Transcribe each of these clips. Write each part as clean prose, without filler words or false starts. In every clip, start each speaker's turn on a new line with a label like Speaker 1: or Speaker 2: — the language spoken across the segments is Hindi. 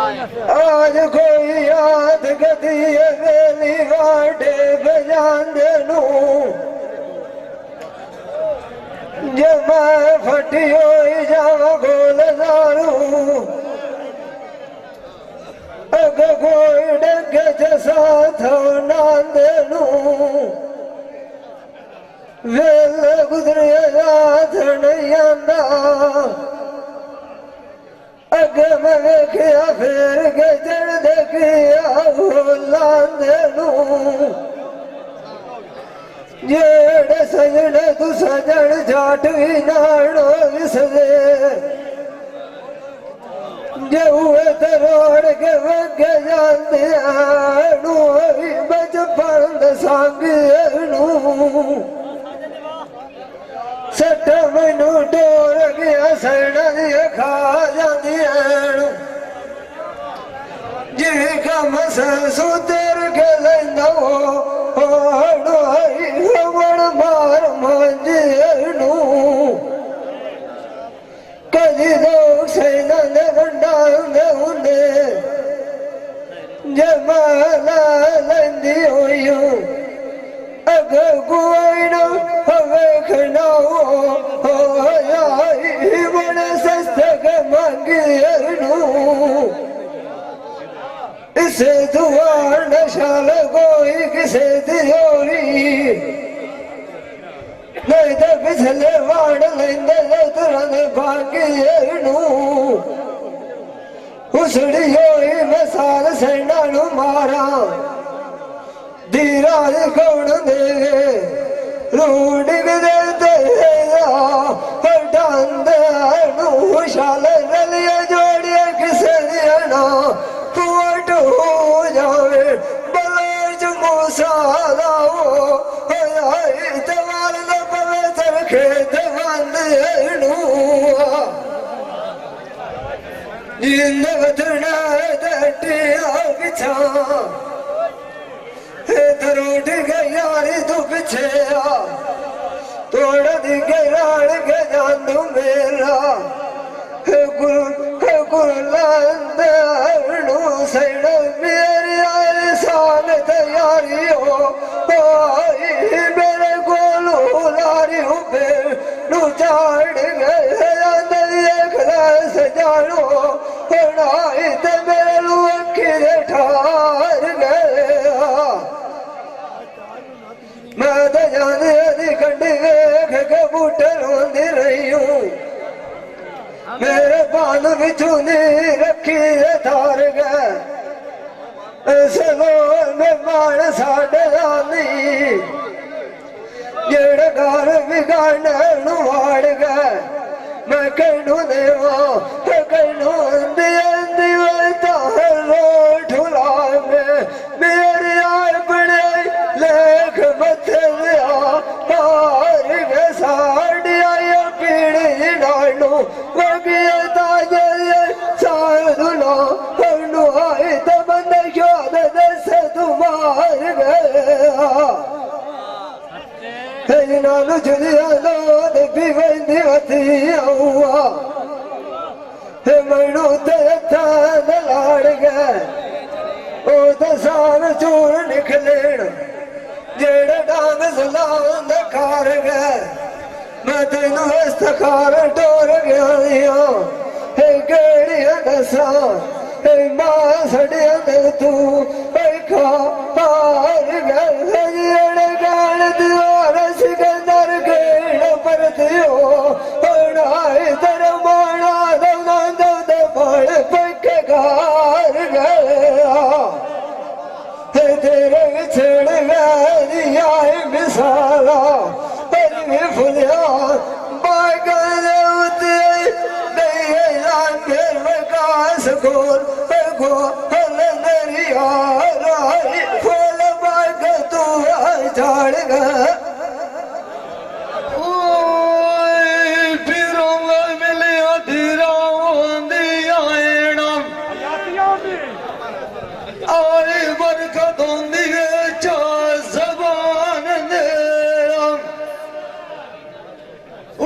Speaker 1: आज कोई याद गदी वेली वाडे बजांदे नू जे मैं फटी होई जावा गोल दारू अग कोई डगे जसा थो नांदे नू वेल गुजरे रात नहीं आंदा अग मैं वेख्या फेर के चढ़ देखिया लांदे नू जेड़े सजने तू सजन जाट भी नानो विसरे जे हुए तो रोड़ के वगे जाते नू बचपन दसांगे नू सट मैनू डोर गया सैना दिया खा जाती जिन्हें कम सुधर के लेना हमण मार मांझे कदी लोग सैना ने बंडा होंगे जमाला लेंदी हुई अगर कोई न वेखना बड़े सस्ते के मांगे इसे दुआ नशाल कोई किसे दियोरी नहीं तो पिछले वाड़ लेंदे तुरंत भागे उसड़ी होई मसाल सेना नु मारा धीराज कौन दे रूड दे डांद शाल रलिया जोड़िया किसे दिया कुट हो जावे बलोच मूसा तवाल न पवित्र खेत बंद जिंद बदना दटिया पिछा रोट गयारी तू पिछे तोड़ दी गराड़ के जानू मेरा गुरु सैन मेरी आई साल तैयारी हो मेरे गोलू लारी हो नू चाड़ गए खलास जानो बनाई ते मेरे लू अखी ठार गया मैं तो जाने दी कंडी वेख के बूटे रोंदी रही हूँ मेरे पान बिचू नहीं रखी थार गए ऐसे लोग में मान साढ़े आनी जेड़े घर बिगाड़ने वाड़ गए मैं कहनू देवा कहनू दी रोट ठुला में मेरी आय बड़े लेख मथे हार गए साड़ी आई पीड़ी डालू वगिए ताजे साधुनो कहनू आई तो बंद क्यों से तुम्हार गया नानू जुलिया लोद भी बंदी वती हुआ मैनू ते लाड़ गए ओ तो सार चूर निकलेन जेड़े डांग सलाम खार गए मैं तेनू इस्तखार टोर गया केड़िया दसा मां सड़िया दे तू खा पार गए जेड़े गाल दीवार सिकंदर गेड़ पर दियो तेरा माना दौना दौदे बड़ पक्के गार गया तेरे छेड़ गई आए मिसाला पर फुलिया बागल फिर विकास गोल गोल दरिया फूल बाग तू झाड़ गया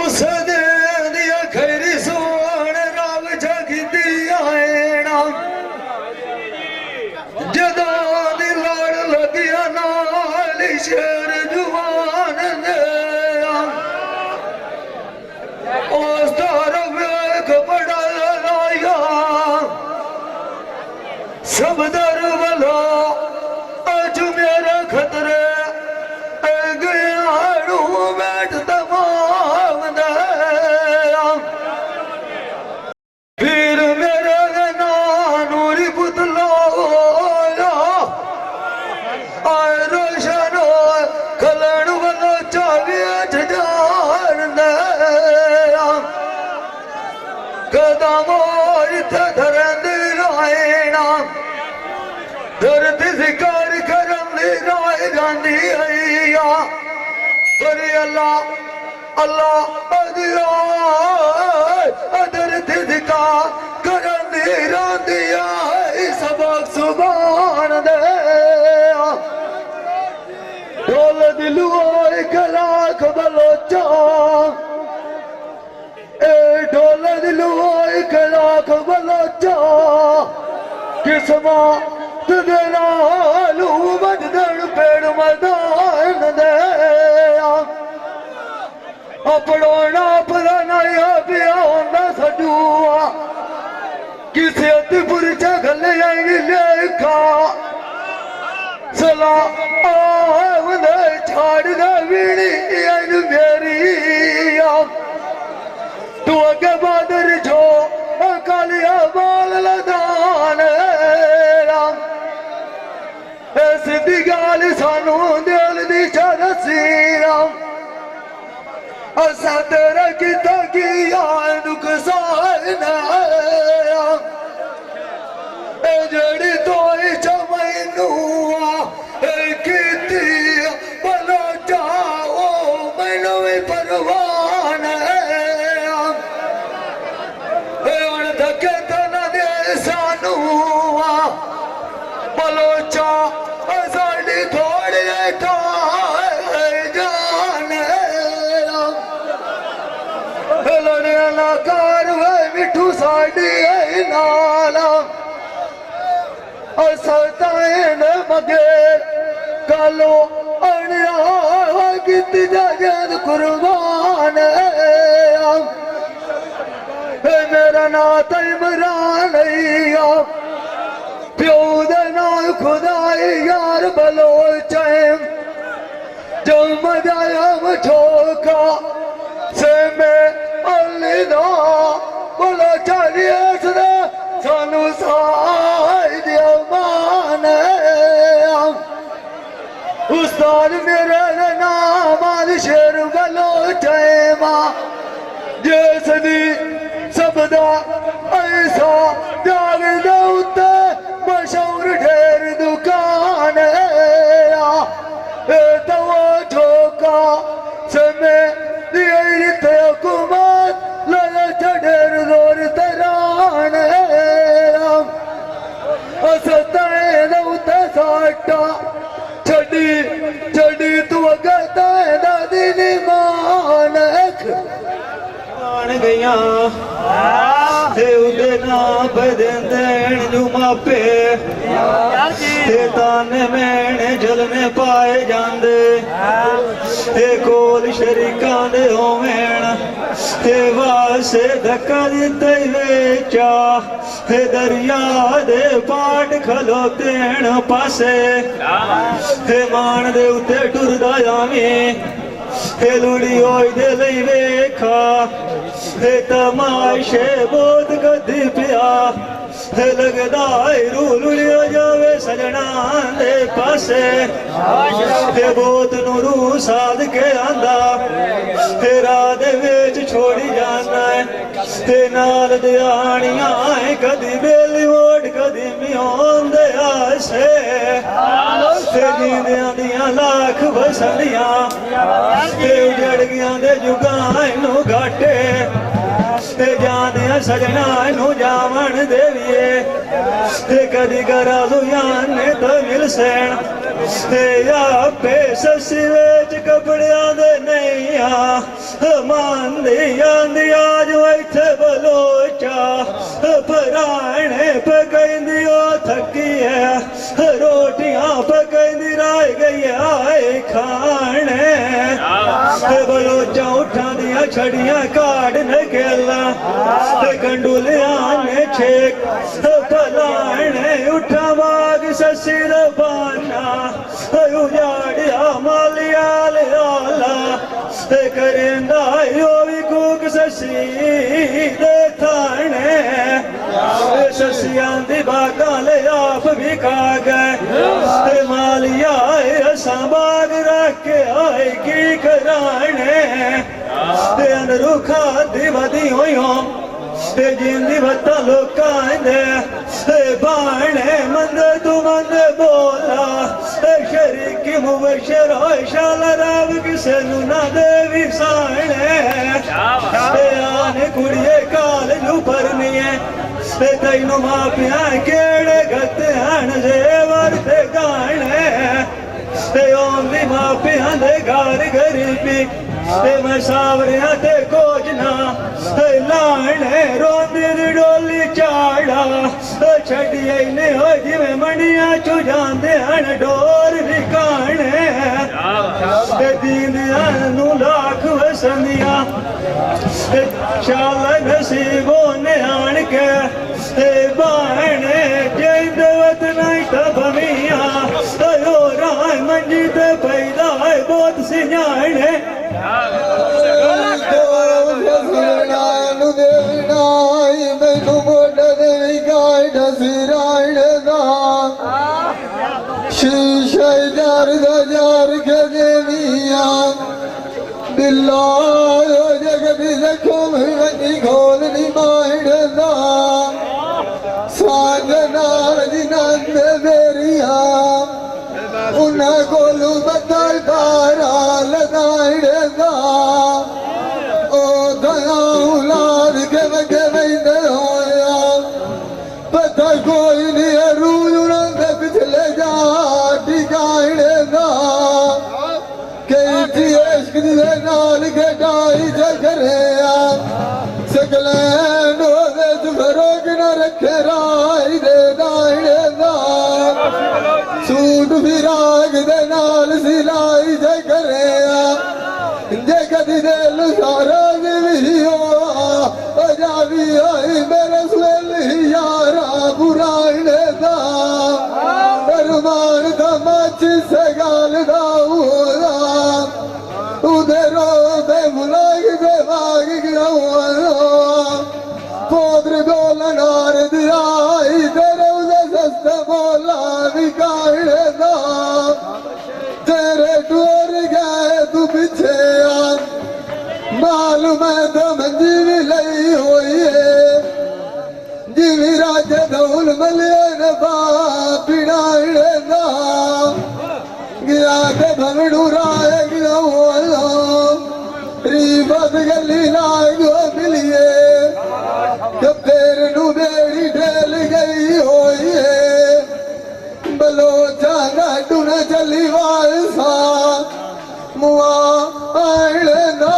Speaker 2: उस दिन खैरी सोन राम जगी दिया
Speaker 1: सब दर वाला आज मेरा खतरे गयाड़ू बैठ तमाम फिर मेरे नानूरी पुतला आए रोशन कलण वाला चाविया जान कदम धरंद रायना धरती शिकार करम राय गांधी हैया पर अल्लाह अल्लाह अदिया धरती शिकार करम रांधिया सबक सुभान दे ढोल दिलू एक लाख बलोचा ढोल दिलू एक लाख बलोचा किस्मा दे नालू बजदड़ पेड़ मैदान दे अपनो नाप नया पिया होंदा सडूआ किसे अतिपुर चगल लेखा सला छाड़ दे वीणी मेरी तू अगे बादर जो कालिया बाल लदान सिद्धी गाल सानू दिल दी चरसी असा तेरा किता किया नुकसान जड़ी तो चमैनू कीती भलो जाओ मैनू भी परवान धके तन दे सानू बलोचा साड़ी थोड़ी जान लड़िया कार मिठू साड़ी नाला सताएन मगे कालो अणिया गीत जगत कुर्बान मेरा ना इमरान प्यो दे ना खुदाई यार बलोच जो मजाया ठोका से मैं अलदा बलोचा सानू साई दिया मान उस्ताद मेरा नाम आदि शेर बलोच मां जैसदी सबदा ऐसा जाग दौते मशहूर ढेर दुकान तवा ठोका समय दिए हुकूमत ललच ढेर जोर तरान सताए दौते साटा छड़ी छड़ी तू अगता दादी नी मानक गया उदे ना बदन जू मापे ताने मैने जलने पाए जांदे कोल शरीका दे होवेण वासे धक्का दिते वेचा दरिया दे पाट खलोतेण पासे मान दे उते टुरदा जावें लुड़ी होई दे लई वेखा तमाशे बोध गद्दी पिया लगदा लुड़िया जावे सजना दे पासे बोत नू रू साध के आंदा रात विच छोड़ी जाना है नाल दियानियां कदी बेली वोट कदी मियोन दे आसे जींदियां दियां लाख बसनियां उजड़ गया दे जुगां नू घाटे जाने सजना नू जावन देविए कदी करा लुयान तो मिल सैन या पे ससी वेच कपड़िया दे नहीं मान दी आज इथे बलोचा पराने पकैंदी थकी है रोटियां पकैंदी रह गई आए खाने बलोचा उठा दिया छड़ियां काट न खेलना कंडुलिया ने छेक पलाने उठा
Speaker 2: ससिर बाना उजाड़िया मालियाल आला करेंदा यो भी कूक ससी दे थाने ससियां दी बागां ले आप भी खा गए मालिया असा बाग रख के आए की कराने अनरुखा दी वदी होयों जिंदी वत्ता लोकां दे बाणे मंद तू मंद बोला शरीकी मुबशर होए शाल राव किसे नू ना देवी साणे आने कुड़िए काल नू भरनी है तैनू मापिया केड़े गते हन जेवर ते गाने ओंदी मापिया दे घर गरीबी मैं सावरिया ते कोजना लाने रोंदी दी डोली चाड़ा छड़िए ने हो जिवें मंडिया चु जांदे हन डोर विकाने दीनिया नू लाख वसंदिया शाल नसीबों ने आन के बाणे जेंदवत नहीं तबमिया राय मंजी ते पैदा है बहुत सियाने
Speaker 1: मैनू मोटा देवी गाय सिराण दा शीशे जार दा जार के देविया दिला जगत देखो वनी खोल नी माइण दा सांझ नाल दी नंद बेरिया उन्हां कोलू बदल तारा लगाइण दा ओ दया औलाद के वगे वैंदे होया पता कोई नहीं रू दे पिछले जा टिकाइण दा कई थी इश्क दे नाल गडाई जगरिया सकलैन ओदे च फरोग न रखे राय दे दाइण दा सूट फिराग दे नाल सिलाई जगरिया जे कदी दिल सारा दिल हो जावी आई मेरे सुल यारा बुराइण दा अरमान दा मच सगाल दा उदा उधरो दे मुलाग दे बाग गया पोद्र बोला नार दिया इधर उधर सस्ता बोला विकाइण दा तेरे टूर गए तू पीछे आ मालूम है तो मंजी भी लई हुई है जिवी राज धौल मलिया न पिड़ाइण दा गया के भवड़ू राय गया रीबत गली लागो मिलिए जब पैर नू बेड़ी ढेल गई हुई है बलोचा गाडू न चली वालसा मुआ आइण दा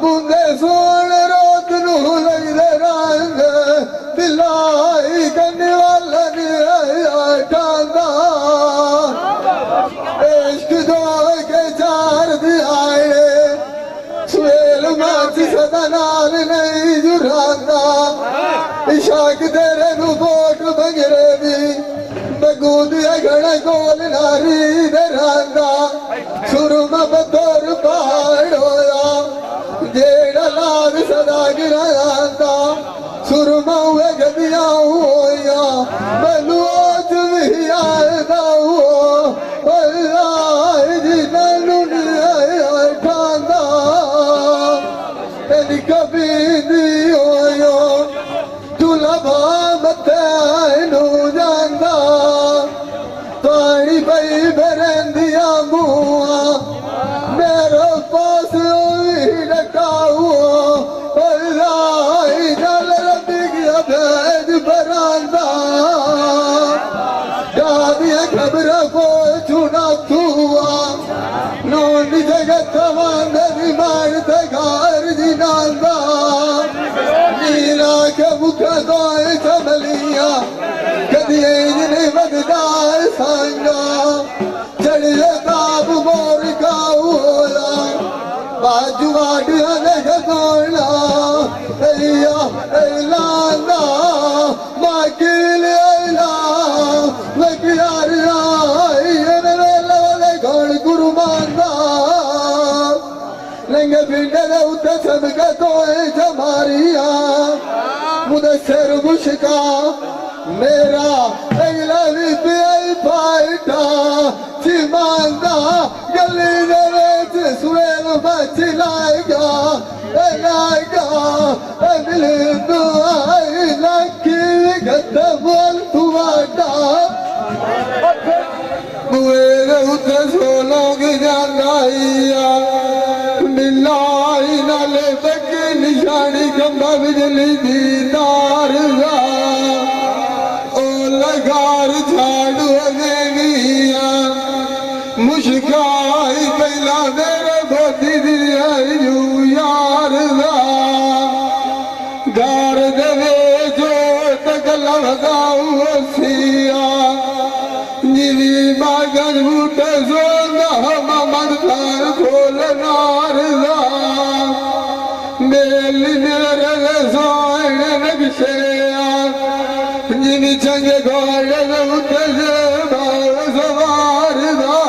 Speaker 1: मुंदे सोन रोत नू लगदे रंग दिलाई करने वाला ने ठांदा इश्क दो के चार दिहाड़े सुहेल माच सदा नाल नहीं जुरांदा इशाक तेरे नू बोट बगरे दी बगूद घड़ा कोल नारी दरांदा सुरम बदर पहाड़ होया जेड़ा लाग सदा गिरांदा सुरमा हुए गदिया होया मैनू आज भी आदा हो अल्लाह जी नैनू नहीं ठांदा तेरी कभी दी होया तुलबा मते नू जांदा पानी पई बरंदिया मुआ मेरे पास डकाओ अल्लाह जल रबी गया भेज बरांदा दादिया खबर को चुना तुआ नोन जगत वांदरी मान तगार जिनांदा नीरा के मुख दोए चमलिया कदिए जिने मददार संगा चढ़े ताब मोर का ओला बाजू वाडिया ने गोला ऐया ऐलांदा माकिल ऐला वकियार पिंड दे उत्ते सबके तो जमारिया मुदस्सिर मुश्का मेरा अगला भी पियाई पाइटा चिमांदा गली दे विच सुरेल मच लाएगा दिल दुआई लाखी गद्दा बोल तुवाडा मेरे उत्ते सोलोग जांदाइया मिलाई नाले तक निशानी खंबा बिजली दी तार दा ओ लगार झाड़ू देविया मुश्काई पहला मेरे गोदी दिया यू यार दा गार देवे जो तगला लगाऊ सिया नीली बागन बूटे सोना मोहम्मद खान खोल नारदा मेली मेरे सोने नक्शे जिन चंगे घोड़े उठे से बाल सवारदा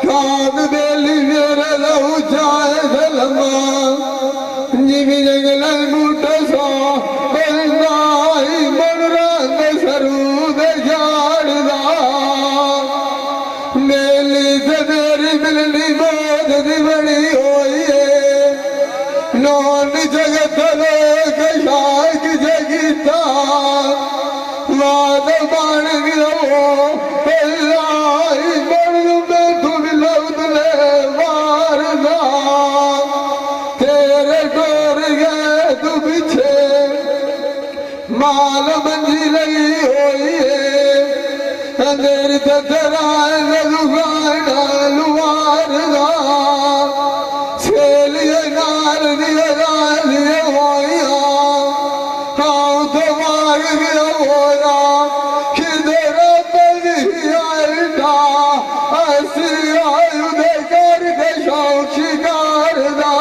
Speaker 1: खाद बेली मेरे लहू चाहे सलमा जिन जंगल बूटे सो बंदाई मन रंग सरू दे झाड़दा मेली से मेरी मिलनी मौत दी बड़ी होई है नौन जगत लोग शायद जगीता वाद बाण गिरो पल्लाई बड़ में तू लौट ले मारदा तेरे डोर गए तू पीछे माल मंजी लगी होई है अंदर तराए लुगाना लुआरदा छेलिए नार दिए रालिए होया हाउ तो मार गया होया किधर बनी आईटा ऐसी आयु दे कर दे शौक शिकारदा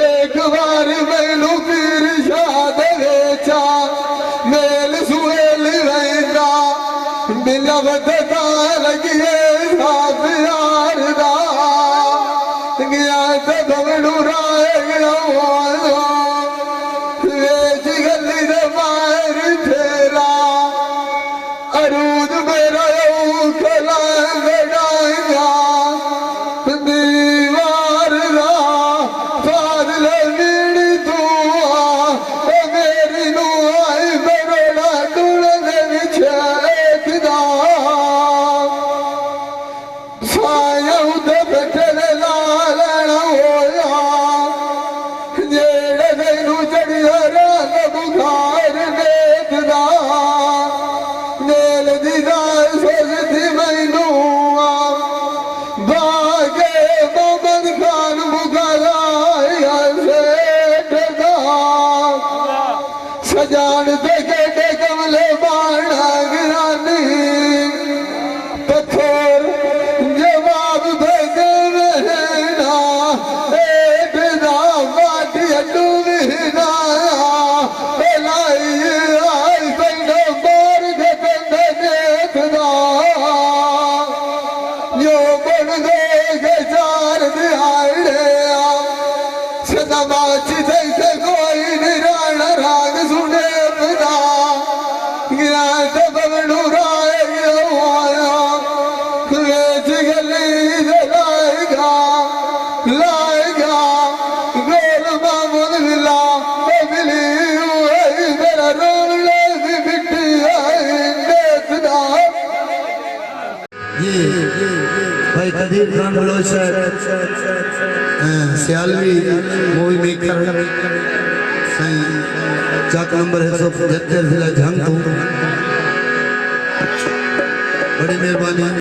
Speaker 1: एक बार मैनू पीर शाद वेचा मेल सुहेल रहंदा मिलवत दा लगिए साथ यार दा गया ते दवड़ू राए गया वेच गली दे बाहर फेरा अरूद मेरा खला गड़ाया दीवार रा फादल नीड़ी तू मेरी नू आई बरोड़ा टूल दे विच एकदा साया उते बैठे लाल होया जेड़े तेनू चढ़िया रंग बुखार देखदा नेल दी दाल सोचती मैनू बागे मोहम्मद खान मुगलाया सेठदा सजान ते केटे कमले बाणा गिरानी पत्थर जवाब भेजे रहना एक दा माटी अड्डू बिना लाई आई पैनो मार के बंदे देखदा जो बन गए चार दिहाड़े सदा बाची जैसे कोई निराण राग सुने पदा गिरा ते बगड़ू राय गया वेच गली दे लाएगा गोल मामूल मिला मिली हुई मेरा रोले भी मिट्टी आई देखदा
Speaker 3: ये भाई कदीर खान बलोच सियालवी मूवी मेकर सही चाक नंबर है 175 जिला झंग तो बड़ी मेहरबानी।